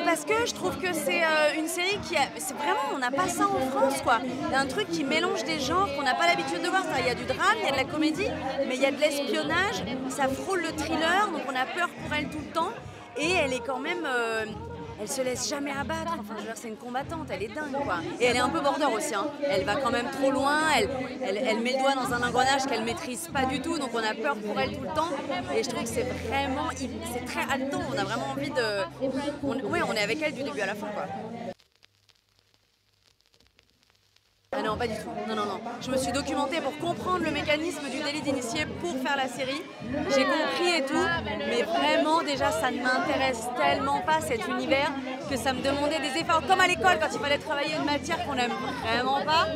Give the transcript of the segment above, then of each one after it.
Parce que je trouve que c'est une série c'est vraiment, on n'a pas ça en France quoi. Il y a un truc qui mélange des genres qu'on n'a pas l'habitude de voir. Il y a du drame, il y a de la comédie, mais il y a de l'espionnage, ça frôle le thriller, donc on a peur pour elle tout le temps. Et elle est quand même, elle se laisse jamais abattre, enfin je veux dire c'est une combattante, elle est dingue quoi. Et elle est un peu border aussi, hein. Elle va quand même trop loin, elle met le doigt dans un engrenage qu'elle maîtrise pas du tout, donc on a peur pour elle tout le temps. Et je trouve que c'est vraiment, c'est très haletant, on a vraiment envie de... on est avec elle du début à la fin quoi. Ah non, pas du tout. Non, non, non. Je me suis documentée pour comprendre le mécanisme du délit d'initié pour faire la série. J'ai compris et tout, mais vraiment déjà ça ne m'intéresse tellement pas cet univers que ça me demandait des efforts, comme à l'école quand il fallait travailler une matière qu'on n'aime vraiment pas.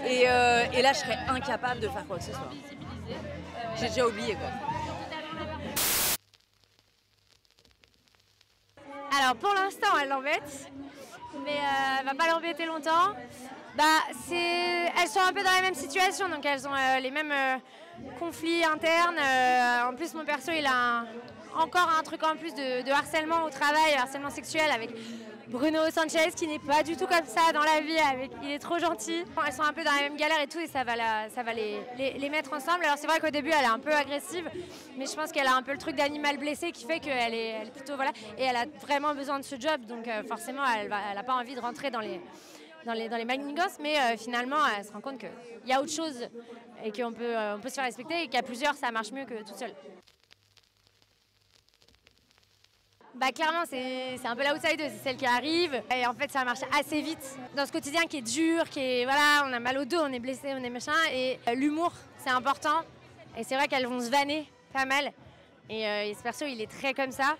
Et là, je serais incapable de faire quoi que ce soit. J'ai déjà oublié quoi. Alors pour l'instant, elle l'embête, mais elle va pas l'embêter longtemps. Elles sont un peu dans la même situation, donc elles ont les mêmes conflits internes. En plus, mon perso, il a encore un truc en plus de harcèlement au travail, harcèlement sexuel avec Bruno Sanchez, qui n'est pas du tout comme ça dans la vie. Il est trop gentil. Elles sont un peu dans la même galère et tout, et ça va les mettre ensemble. Alors c'est vrai qu'au début, elle est un peu agressive, mais je pense qu'elle a un peu le truc d'animal blessé qui fait qu'elle est plutôt... Voilà, et elle a vraiment besoin de ce job, donc forcément, elle n'a pas envie de rentrer dans les manigances, mais finalement, elle se rend compte qu'il y a autre chose et qu'on peut se faire respecter et qu'à plusieurs, ça marche mieux que tout seul. Clairement, c'est un peu l'outsider, c'est celle qui arrive. Et en fait, ça marche assez vite. Dans ce quotidien qui est dur, voilà, on a mal au dos, on est blessé, on est machin. Et l'humour, c'est important. Et c'est vrai qu'elles vont se vanner pas mal. Et ce perso, il est très comme ça.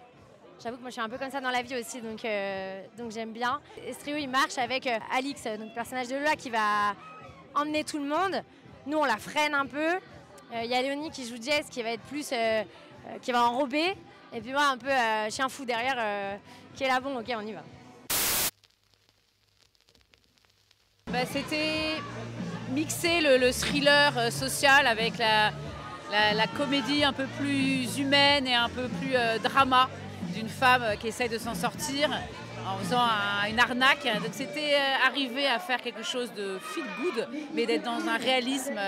J'avoue que moi je suis un peu comme ça dans la vie aussi, donc j'aime bien. Et ce trio il marche avec Alix, donc le personnage de Lola qui va emmener tout le monde. Nous on la freine un peu. Il y a Léonie qui joue Jess qui va être plus, qui va enrober. Et puis moi un peu chien fou derrière qui est là, bon ok on y va. C'était mixer le thriller social avec la comédie un peu plus humaine et un peu plus drama d'une femme qui essaye de s'en sortir en faisant une arnaque. Donc c'était arriver à faire quelque chose de feel good, mais d'être dans un réalisme,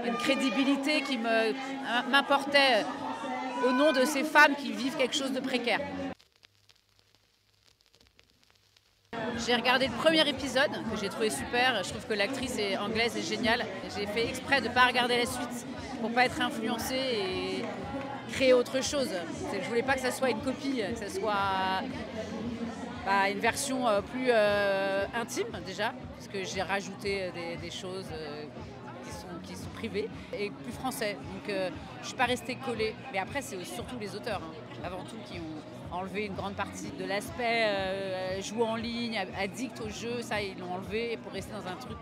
une crédibilité qui m'importait au nom de ces femmes qui vivent quelque chose de précaire. J'ai regardé le premier épisode que j'ai trouvé super. Je trouve que l'actrice anglaise est géniale. J'ai fait exprès de ne pas regarder la suite pour ne pas être influencée et créer autre chose. Je ne voulais pas que ça soit une copie, que ça soit une version plus intime déjà, parce que j'ai rajouté des choses qui sont privées et plus français. Donc je ne suis pas restée collée. Mais après, c'est surtout les auteurs, avant tout, qui ont enlevé une grande partie de l'aspect jouer en ligne, addict au jeu. Ça, ils l'ont enlevé pour rester dans un truc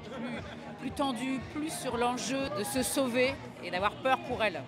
plus tendu, plus sur l'enjeu de se sauver et d'avoir peur pour elle.